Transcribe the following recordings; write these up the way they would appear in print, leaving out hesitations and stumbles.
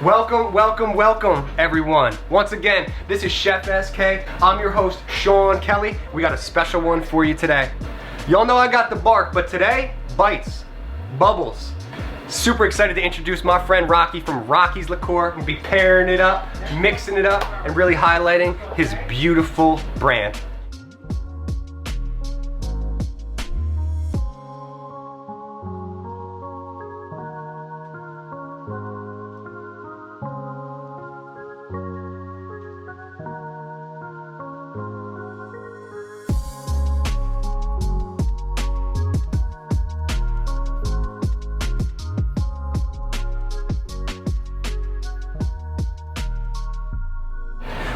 Welcome, welcome, welcome, everyone. Once again, this is Chef SK. I'm your host, Sean Kelly. We got a special one for you today. Y'all know I got the bark, but today, bites, bubbles. Super excited to introduce my friend Rocky from Rockeyes Liqueur. We'll be pairing it up, mixing it up, and really highlighting his beautiful brand.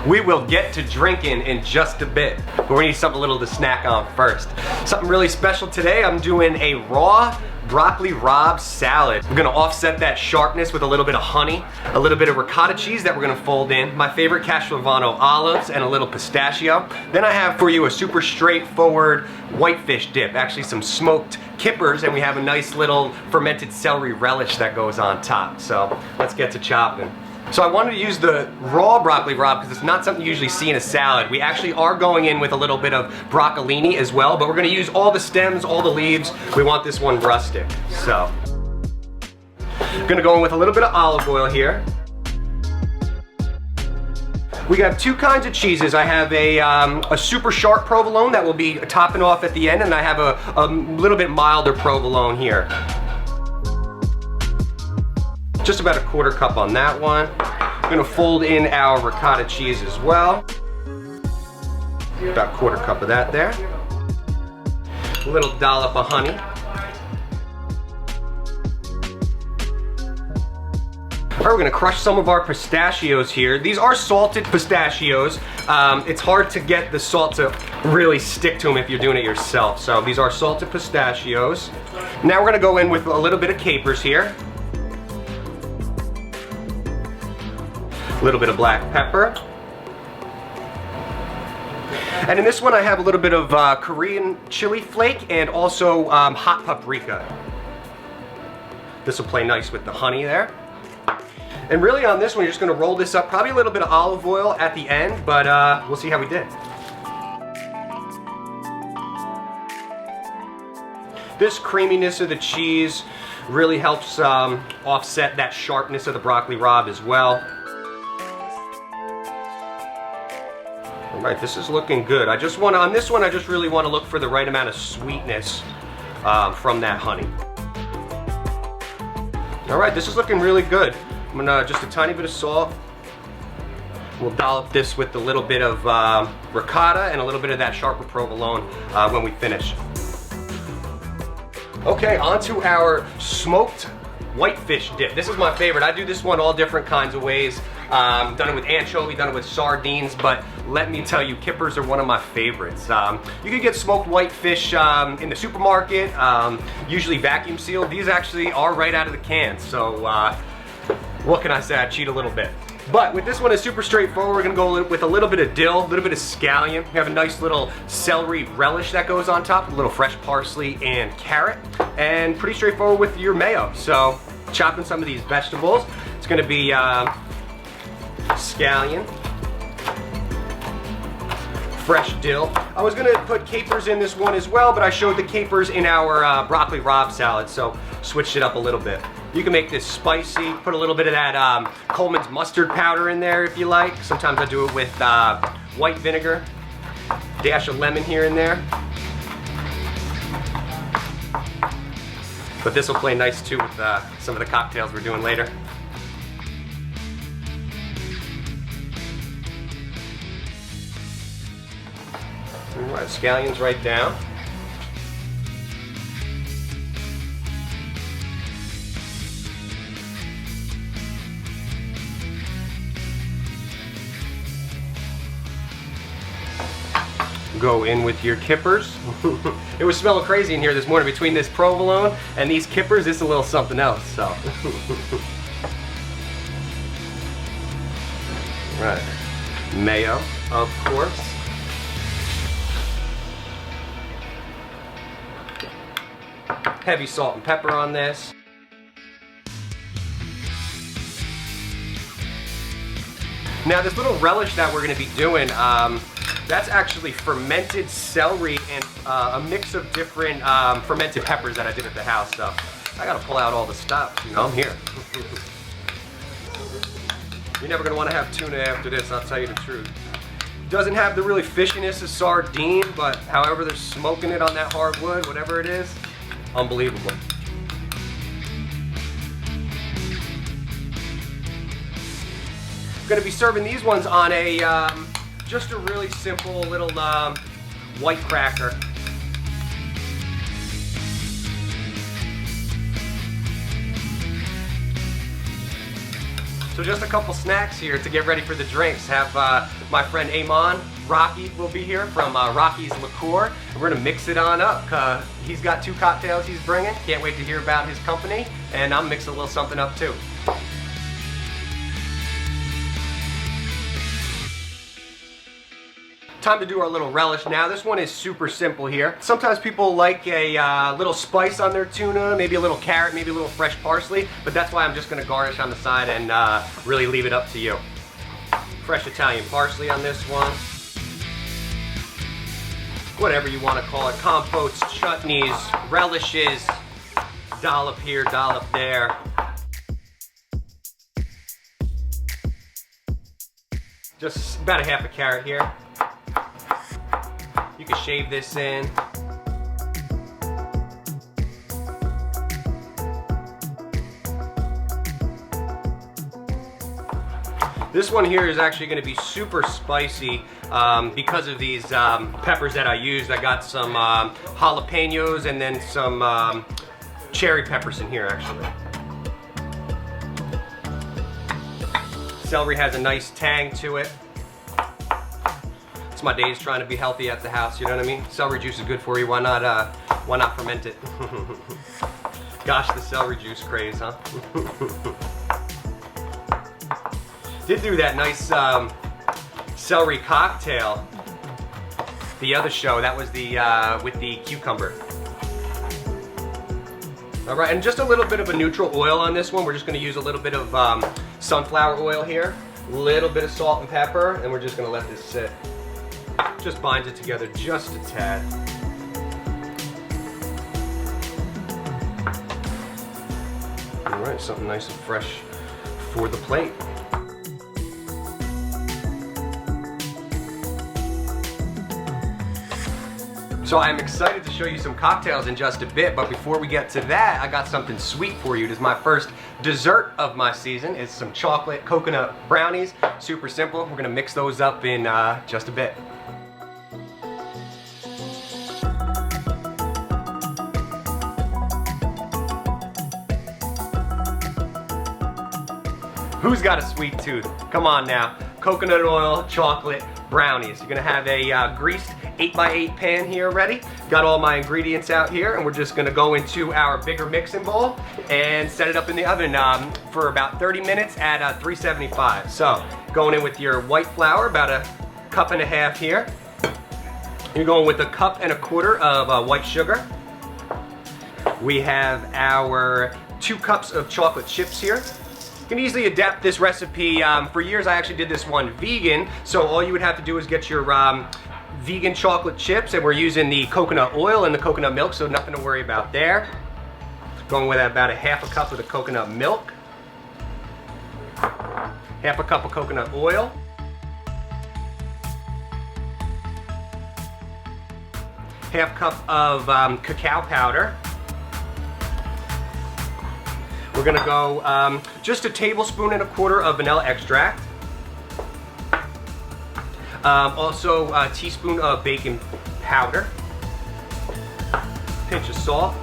We will get to drinking in just a bit, but we need something little to snack on first. Something really special today, I'm doing a raw broccoli rabe salad. We're gonna offset that sharpness with a little bit of honey, a little bit of ricotta cheese that we're gonna fold in, my favorite Castelvano olives, and a little pistachio. Then I have for you a super straightforward whitefish dip, actually some smoked kippers, and we have a nice little fermented celery relish that goes on top. So let's get to chopping. So I wanted to use the raw broccoli rabe because it's not something you usually see in a salad. We actually are going in with a little bit of broccolini as well, but we're going to use all the stems, all the leaves. We want this one rustic. So, I'm going to go in with a little bit of olive oil here. We have two kinds of cheeses. I have a super sharp provolone that will be topping off at the end, and I have a little bit milder provolone here. Just about a quarter cup on that one. I'm gonna fold in our ricotta cheese as well. About a quarter cup of that there. A little dollop of honey. All right, we're gonna crush some of our pistachios here. These are salted pistachios. It's hard to get the salt to really stick to them if you're doing it yourself. So these are salted pistachios. Now we're gonna go in with a little bit of capers here. A little bit of black pepper. And in this one I have a little bit of Korean chili flake and also hot paprika. This will play nice with the honey there. And really on this one you're just gonna roll this up, probably a little bit of olive oil at the end, but we'll see how we did. This creaminess of the cheese really helps offset that sharpness of the broccoli rabe as well. Alright, this is looking good. On this one, I just really want to look for the right amount of sweetness from that honey. Alright, this is looking really good. I'm gonna, just a tiny bit of salt. We'll dollop this with a little bit of ricotta and a little bit of that sharper provolone when we finish. Okay, onto our smoked whitefish dip. This is my favorite. I do this one all different kinds of ways. Done it with anchovy, done it with sardines, but let me tell you, kippers are one of my favorites. You can get smoked whitefish in the supermarket, usually vacuum sealed. These actually are right out of the can, so what can I say? I cheat a little bit. But with this one, it's super straightforward. We're gonna go with a little bit of dill, a little bit of scallion. We have a nice little celery relish that goes on top, a little fresh parsley and carrot, and pretty straightforward with your mayo. So, chopping some of these vegetables. It's gonna be scallion, fresh dill. I was gonna put capers in this one as well, but I showed the capers in our broccoli rabe salad, so switched it up a little bit. You can make this spicy, put a little bit of that Coleman's mustard powder in there if you like. Sometimes I do it with white vinegar, dash of lemon here and there. But this will play nice too with some of the cocktails we're doing later. Alright, scallions right down. Go in with your kippers. It was smelling crazy in here this morning between this provolone and these kippers. This is a little something else, so. Right. Mayo, of course. Heavy salt and pepper on this. Now this little relish that we're gonna be doing, that's actually fermented celery and a mix of different fermented peppers that I did at the house. So I gotta pull out all the stops, you know, I'm here. You're never gonna wanna have tuna after this, I'll tell you the truth. Doesn't have the really fishiness of sardine, but however they're smoking it on that hardwood, whatever it is, unbelievable. Going to be serving these ones on a just a really simple little white cracker. So just a couple snacks here to get ready for the drinks. Have my friend Eamon, Rocky will be here from Rockeyes Liqueur. We're going to mix it on up. He's got 2 cocktails he's bringing. Can't wait to hear about his company. And I'm mixing a little something up too. Time to do our little relish now. This one is super simple here. Sometimes people like a little spice on their tuna, maybe a little carrot, maybe a little fresh parsley, but that's why I'm just gonna garnish on the side and really leave it up to you. Fresh Italian parsley on this one. Whatever you wanna call it, compotes, chutneys, relishes, dollop here, dollop there. Just about a half a carrot here. You can shave this in. This one here is actually going to be super spicy because of these peppers that I used. I got some jalapenos and then some cherry peppers in here actually. Celery has a nice tang to it. My days trying to be healthy at the house, you know what I mean? Celery juice is good for you, why not ferment it? Gosh, the celery juice craze, huh? Did do that nice celery cocktail the other show. That was the with the cucumber. All right, and just a little bit of a neutral oil on this one. We're just gonna use a little bit of sunflower oil here, a little bit of salt and pepper, and we're just gonna let this sit. Just binds it together just a tad. All right, something nice and fresh for the plate. So I'm excited to show you some cocktails in just a bit, but before we get to that, I got something sweet for you. It is my first dessert of my season. It's some chocolate coconut brownies. Super simple. We're gonna mix those up in just a bit. Who's got a sweet tooth? Come on now. Coconut oil, chocolate, brownies. You're gonna have a greased 8x8 pan here ready. Got all my ingredients out here, and we're just gonna go into our bigger mixing bowl and set it up in the oven for about 30 minutes at 375. So, going in with your white flour, about a cup and a half here. You're going with a cup and a quarter of white sugar. We have our 2 cups of chocolate chips here. You can easily adapt this recipe. For years I actually did this one vegan, so all you would have to do is get your vegan chocolate chips, and we're using the coconut oil and the coconut milk, so nothing to worry about there. Going with about a half a cup of the coconut milk, half a cup of coconut oil, half cup of cacao powder. We're gonna go just a tablespoon and a quarter of vanilla extract. Also a teaspoon of baking powder. Pinch of salt.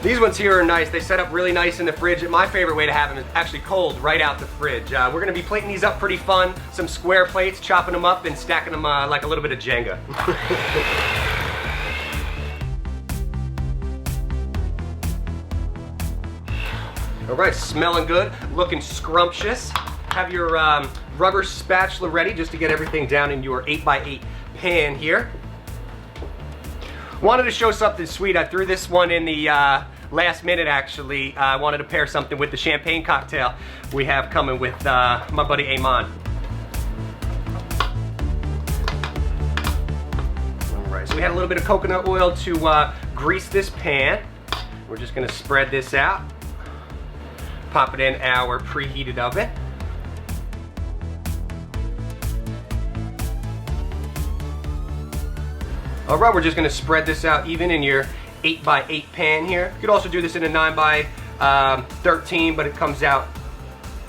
These ones here are nice. They set up really nice in the fridge. My favorite way to have them is actually cold, right out the fridge. We're gonna be plating these up pretty fun. Some square plates, chopping them up and stacking them like a little bit of Jenga. All right, smelling good, looking scrumptious. Have your rubber spatula ready just to get everything down in your 8x8 pan here. Wanted to show something sweet. I threw this one in the last minute, actually. I wanted to pair something with the champagne cocktail we have coming with my buddy Eamon. Alright, so we had a little bit of coconut oil to grease this pan. We're just gonna spread this out. Pop it in our preheated oven. All right, we're just gonna spread this out even in your 8x8 pan here. You could also do this in a 9x13, but it comes out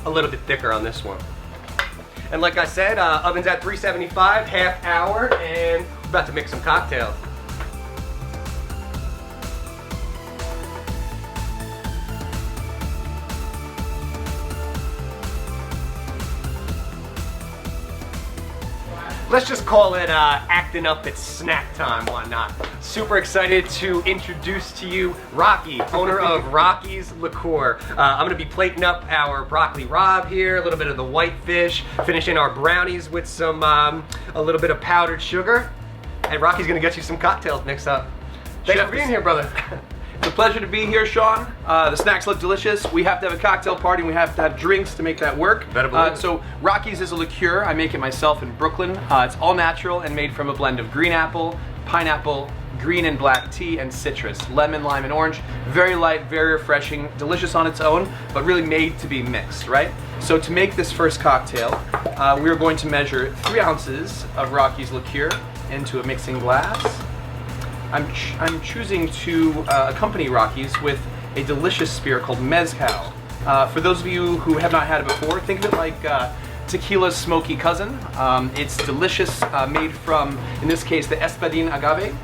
a little bit thicker on this one. And like I said, oven's at 375, half hour, and we're about to mix some cocktails. Let's just call it acting up at snack time, why not? Super excited to introduce to you Rocky, owner of Rockeyes Liqueur. I'm gonna be plating up our broccoli rabe here, a little bit of the whitefish, finishing our brownies with some, a little bit of powdered sugar. And Rocky's gonna get you some cocktails mixed up. Thanks for being here, brother. It's a pleasure to be here, Sean. The snacks look delicious. We have to have a cocktail party and we have to have drinks to make that work. So Rockeyes is a liqueur. I make it myself in Brooklyn. It's all natural and made from a blend of green apple, pineapple, green and black tea, and citrus, lemon, lime, and orange. Very light, very refreshing, delicious on its own, but really made to be mixed, right? So to make this first cocktail, we're going to measure 3 ounces of Rockeyes liqueur into a mixing glass. I'm choosing to accompany Rockeyes with a delicious spirit called mezcal. For those of you who have not had it before, think of it like tequila's smoky cousin. It's delicious, made from, in this case, the Espadín agave.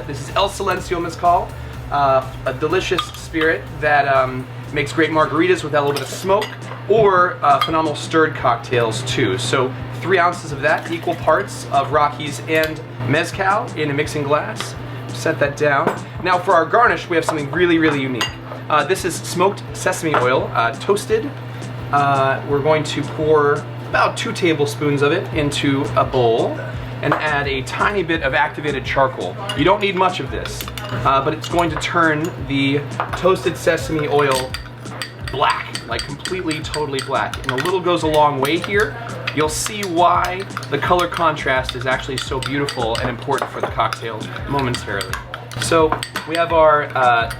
This is El Silencio mezcal, a delicious spirit that makes great margaritas with that little bit of smoke, or phenomenal stirred cocktails too. So 3 ounces of that, equal parts of Rockeyes and mezcal in a mixing glass. Set that down. Now for our garnish, we have something really, really unique. This is smoked sesame oil, toasted. We're going to pour about 2 tablespoons of it into a bowl and add a tiny bit of activated charcoal. You don't need much of this, but it's going to turn the toasted sesame oil black, like completely, totally black. And a little goes a long way here. You'll see why the color contrast is actually so beautiful and important for the cocktail momentarily. So we have our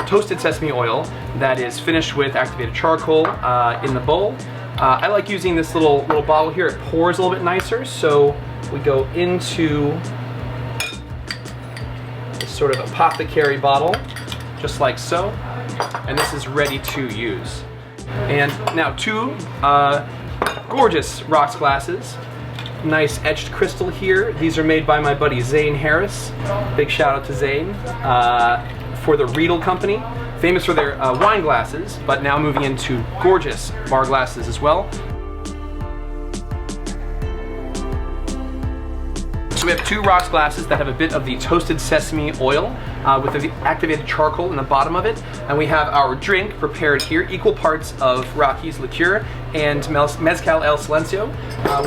toasted sesame oil that is finished with activated charcoal in the bowl. I like using this little bottle here. It pours a little bit nicer, so we go into this sort of apothecary bottle, just like so, and this is ready to use. And now 2 gorgeous rocks glasses. Nice etched crystal here. These are made by my buddy Zane Harris. Big shout out to Zane for the Riedel Company. Famous for their wine glasses, but now moving into gorgeous bar glasses as well. So we have 2 rocks glasses that have a bit of the toasted sesame oil with the activated charcoal in the bottom of it. And we have our drink prepared here, equal parts of Rockeyes liqueur and mezcal El Silencio.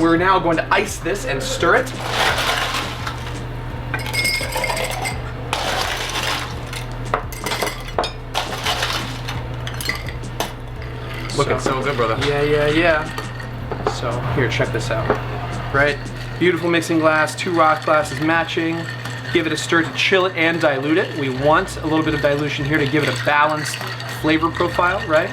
We're now going to ice this and stir it. Looking so good, brother. Yeah. So here, check this out. Right? Beautiful mixing glass, 2 rock glasses matching. Give it a stir to chill it and dilute it. We want a little bit of dilution here to give it a balanced flavor profile, right?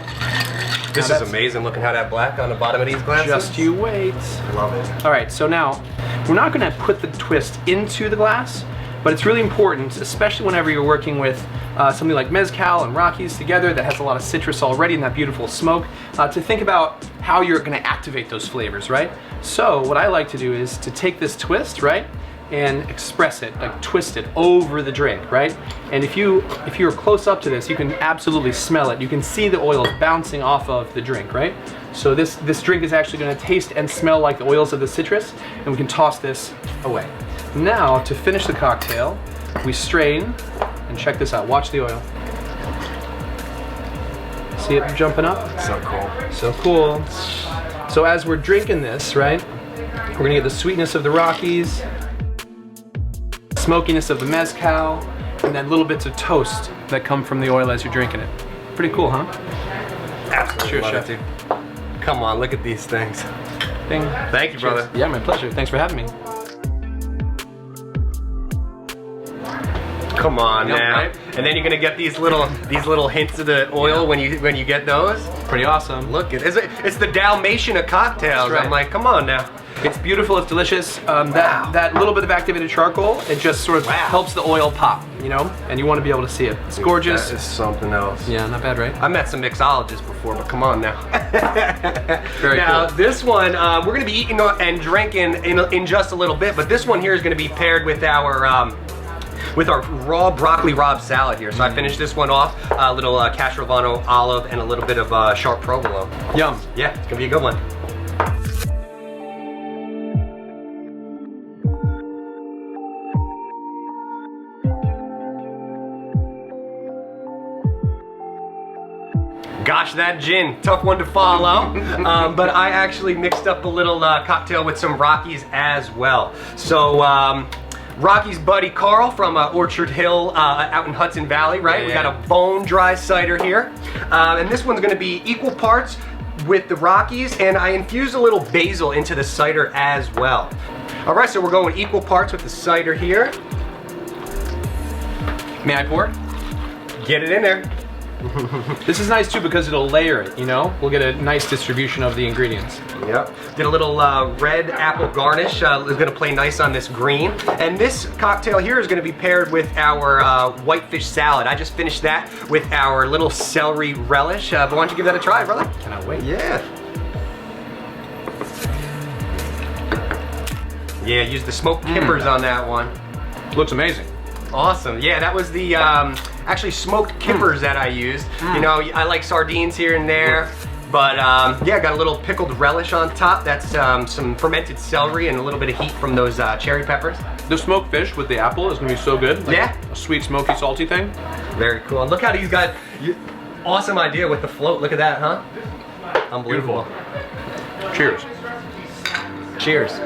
This is amazing, looking how that black on the bottom of these glasses. Just you wait. Love it. All right, so now, we're not gonna put the twist into the glass, but it's really important, especially whenever you're working with something like mezcal and Rockeyes together that has a lot of citrus already and that beautiful smoke, to think about how you're gonna activate those flavors, right? So what I like to do is to take this twist, right, and express it, like twist it over the drink, right? And if you're close up to this, you can absolutely smell it. You can see the oils bouncing off of the drink, right? So this drink is actually gonna taste and smell like the oils of the citrus, and we can toss this away. Now, to finish the cocktail, we strain, and check this out, watch the oil. See it jumping up? So cool. So cool. So as we're drinking this, right, we're gonna get the sweetness of the Rockeyes, smokiness of the mezcal, and then little bits of toast that come from the oil as you're drinking it. Pretty cool, huh? Absolutely. Cheers, love chef. it, dude. Come on, look at these things. Ding. Thank you, brother. Yeah, my pleasure. Thanks for having me. Come on Yep, now. right? And then you're gonna get these little hints of the oil when you get those. Pretty awesome. Look, it's the Dalmatian of cocktails. That's right. I'm like, come on now. It's beautiful, it's delicious. That little bit of activated charcoal, it just sort of helps the oil pop, you know? And you want to be able to see it. It's gorgeous. That is something else. Yeah, not bad, right? I met some mixologists before, but come on now. Very now, cool. this one, we're gonna be eating and drinking in just a little bit, but this one here is gonna be paired with our raw broccoli rabe salad here. So I finished this one off, a little Castrovano olive and a little bit of sharp provolone. Yum. Yeah, it's gonna be a good one. Gosh, that gin, tough one to follow. But I actually mixed up a little cocktail with some Rockeyes as well. So, Rockeyes buddy Carl from Orchard Hill out in Hudson Valley, right? Yeah. We got a bone dry cider here. And this one's gonna be equal parts with the Rockeyes, and I infused a little basil into the cider as well. All right, so we're going equal parts with the cider here. May I pour? Get it in there. This is nice too because it'll layer it, you know? We'll get a nice distribution of the ingredients. Yep. Did a little red apple garnish. Is going to play nice on this green. And this cocktail here is going to be paired with our whitefish salad. I just finished that with our little celery relish. But why don't you give that a try, brother? Cannot wait. Yeah. Yeah, use the smoked kippers on that one. Looks amazing. Awesome. Yeah, that was the actually smoked kippers that I used. You know, I like sardines here and there. But yeah, got a little pickled relish on top. That's some fermented celery and a little bit of heat from those cherry peppers. The smoked fish with the apple is gonna be so good. Like Yeah. A sweet, smoky, salty thing. Very cool. And look how he's got awesome idea with the float. Look at that, huh? Unbelievable. Cheers. Cheers.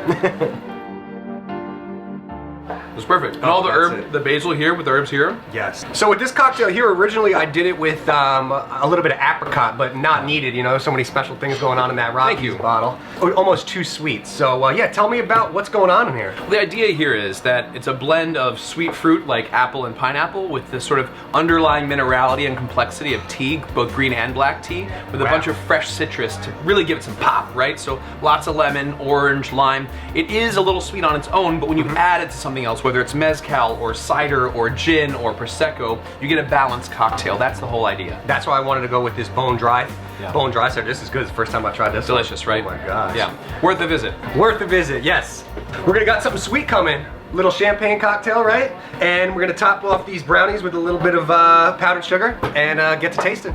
It's perfect. And all the that's herb, it. the basil here with the herbs here. Yes. So with this cocktail here, originally I did it with a little bit of apricot, but not needed. You know, so many special things going on in that Rockeyes bottle. Almost too sweet. So yeah, tell me about what's going on in here. The idea here is that it's a blend of sweet fruit like apple and pineapple with this sort of underlying minerality and complexity of tea, both green and black tea, with a bunch of fresh citrus to really give it some pop, right? So lots of lemon, orange, lime. It is a little sweet on its own, but when you add it to something else, whether it's mezcal or cider or gin or prosecco, you get a balanced cocktail. That's the whole idea. That's why I wanted to go with this bone dry cider. This is good. It's the first time I tried this. Delicious, right? Oh my gosh. Yeah, worth a visit. Worth a visit, yes. We're gonna got something sweet coming. Little champagne cocktail, right? And we're gonna top off these brownies with a little bit of powdered sugar and get to taste it.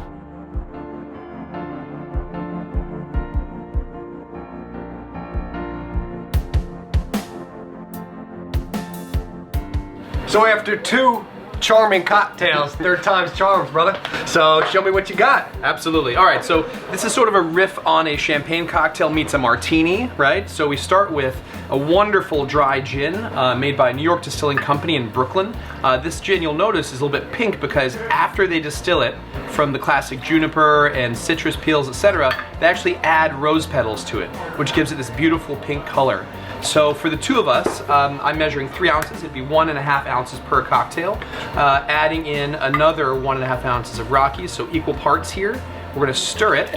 So after two charming cocktails, third time's charms, brother. So show me what you got. Absolutely. All right, so this is sort of a riff on a champagne cocktail meets a martini, right? So we start with a wonderful dry gin made by New York Distilling Company in Brooklyn. This gin, you'll notice, is a little bit pink because after they distill it from the classic juniper and citrus peels, etc., they actually add rose petals to it, which gives it this beautiful pink color. So for the two of us, I'm measuring 3 ounces. It'd be 1.5 ounces per cocktail. Adding in another 1.5 ounces of Rockeyes, so equal parts here. We're gonna stir it,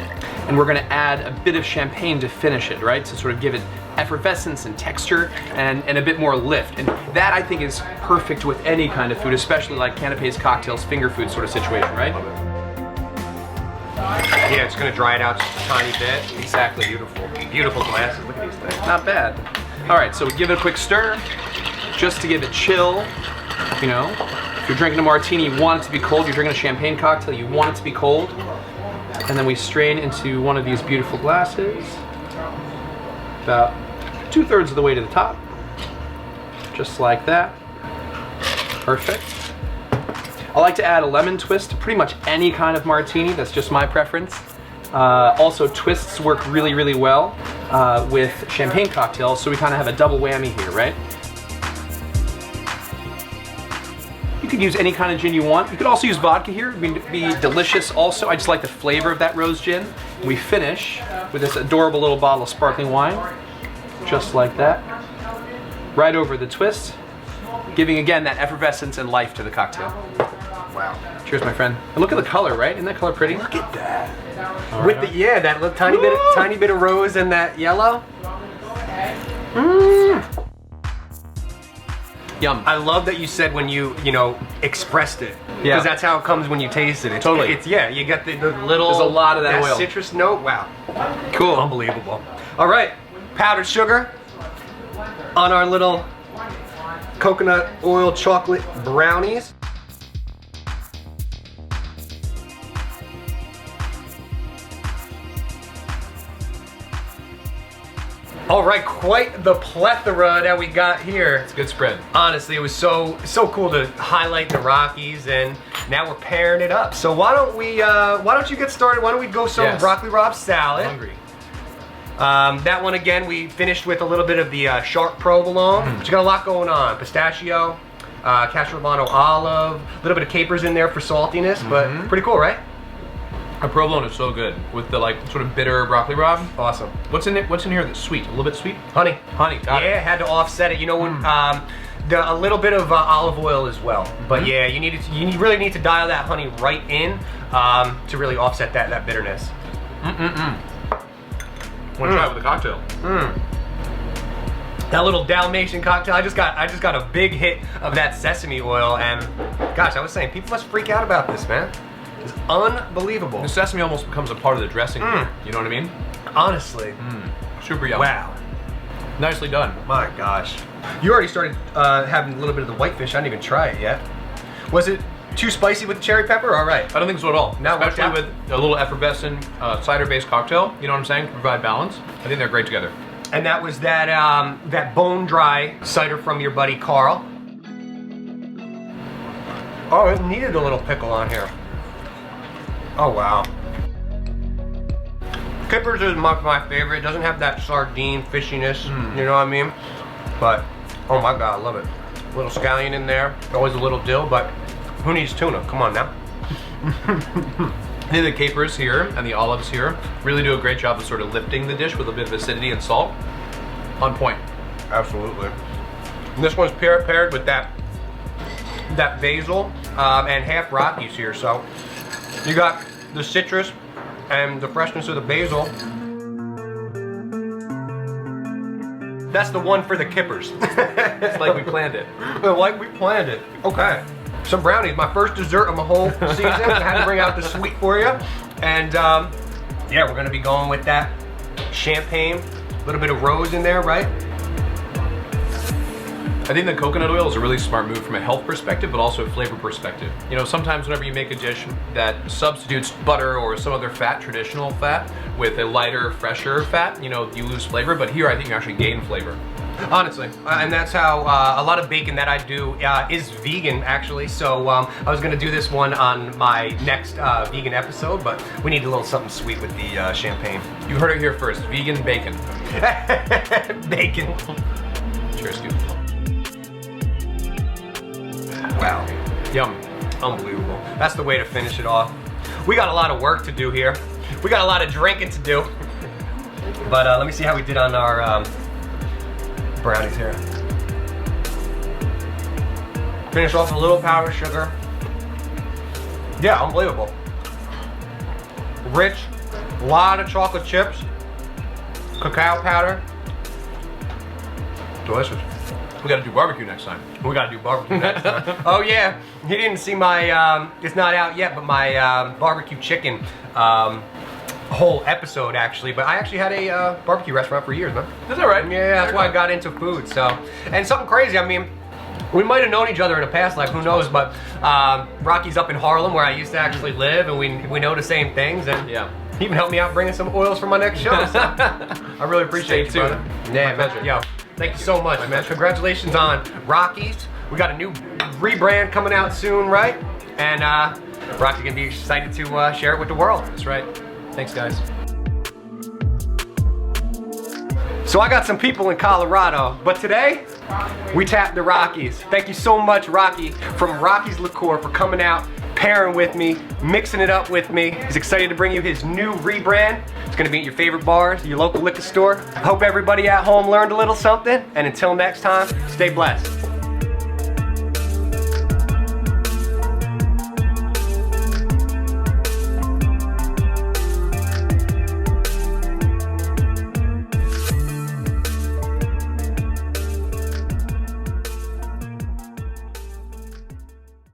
and we're gonna add a bit of champagne to finish it, right? To sort of give it effervescence and texture and a bit more lift. And that, I think, is perfect with any kind of food, especially like canapes, cocktails, finger food sort of situation, right? Yeah, it's gonna dry it out just a tiny bit. Exactly. Beautiful. Beautiful glasses. Look at these things. Not bad. All right, so we give it a quick stir, just to give it chill, you know. If you're drinking a martini, you want it to be cold. You're drinking a champagne cocktail, you want it to be cold. And then we strain into one of these beautiful glasses, about 2/3 of the way to the top, just like that. Perfect. I like to add a lemon twist to pretty much any kind of martini. That's just my preference. Also, twists work really, really well with champagne cocktails, so we kind of have a double whammy here, right? You could use any kind of gin you want. You could also use vodka here. It'd be delicious also. I just like the flavor of that rose gin. We finish with this adorable little bottle of sparkling wine, just like that. Right over the twist, giving again that effervescence and life to the cocktail. Wow. Cheers, my friend. And look at the color, right? Isn't that color pretty? Look at that. With the, yeah, that little tiny bit of rose and that yellow. Yum. I love that you said when you expressed it. Yeah. Because that's how it comes when you taste it. Totally. It's, yeah, you got the little... There's a lot of that oil. Citrus note. Wow. Cool. Unbelievable. All right. Powdered sugar on our little coconut oil chocolate brownies. All right, quite the plethora that we got here. It's a good spread. Honestly, it was so cool to highlight the Rockies, and now we're pairing it up. So why don't you get started? Why don't we go some broccoli rabe salad? I'm hungry. That one again, we finished with a little bit of the sharp provolone. But you got a lot going on: pistachio, cashew romano olive, a little bit of capers in there for saltiness, but pretty cool, right? Our provolone is so good with the like sort of bitter broccoli rabe. Awesome. What's in it? What's in here that's sweet? A little bit sweet? Honey. Honey. Got it. Yeah, had to offset it. You know, when a little bit of olive oil as well. But yeah, you really need to dial that honey right in to really offset that bitterness. Want to try it with a cocktail? That little Dalmatian cocktail. I just got a big hit of that sesame oil, and gosh, I was saying people must freak out about this, man. It's unbelievable. The sesame almost becomes a part of the dressing here. You know what I mean? Honestly. Super yummy. Wow. Nicely done. My gosh. You already started having a little bit of the whitefish. I didn't even try it yet. Was it too spicy with the cherry pepper? All right. I don't think so at all. No, especially with a little effervescent cider-based cocktail. You know what I'm saying? To provide balance. I think they're great together. And that was that bone dry cider from your buddy Carl. Oh, it needed a little pickle on here. Oh wow. Kippers is my favorite. It doesn't have that sardine fishiness, you know what I mean? But, oh my god, I love it. A little scallion in there, always a little dill, but who needs tuna? Come on now. I think the capers here and the olives here really do a great job of sort of lifting the dish with a bit of acidity and salt. On point. Absolutely. And this one's paired with that basil and half Rockies here, so you got the citrus and the freshness of the basil. That's the one for the kippers. It's like we planned it. Like we planned it. Okay. Some brownies, my first dessert of my whole season. I had to bring out the sweet for you. And yeah, we're gonna be going with that champagne. A little bit of rose in there, right? I think the coconut oil is a really smart move from a health perspective, but also a flavor perspective. You know, sometimes whenever you make a dish that substitutes butter or some other fat, traditional fat, with a lighter, fresher fat, you know, you lose flavor, but here I think you actually gain flavor. Honestly, and that's how a lot of bacon that I do is vegan, actually. So I was gonna do this one on my next vegan episode, but we need a little something sweet with the champagne. You heard it here first, vegan bacon. Bacon. Cheers, Scoop. Wow. Yum. Unbelievable. That's the way to finish it off. We got a lot of work to do here. We got a lot of drinking to do. But let me see how we did on our brownies here. Finish off with a little powdered sugar. Yeah, unbelievable. Rich, a lot of chocolate chips, cacao powder. Delicious. We gotta do barbecue next time. We gotta do barbecue next time. Oh yeah, you didn't see my, it's not out yet, but my barbecue chicken whole episode actually. But I actually had a barbecue restaurant for years, man. Is that right? Yeah, that's why I got into food, so. And something crazy, I mean, we might have known each other in a past life, who knows, but Rocky's up in Harlem where I used to actually live, and we know the same things, and yeah. He even helped me out bringing some oils for my next show, so I really appreciate you, brother. Yeah, man. Yo, thank you so much, man. Congratulations on Rockyes. We got a new rebrand coming out soon, right? And Rocky's gonna be excited to share it with the world. That's right. Thanks, guys. So I got some people in Colorado, but today we tapped the Rockeyes. Thank you so much, Rocky, from Rockeyes Liqueur, for coming out, pairing with me, mixing it up with me. He's excited to bring you his new rebrand. It's gonna be at your favorite bars, your local liquor store. I hope everybody at home learned a little something, and until next time, stay blessed.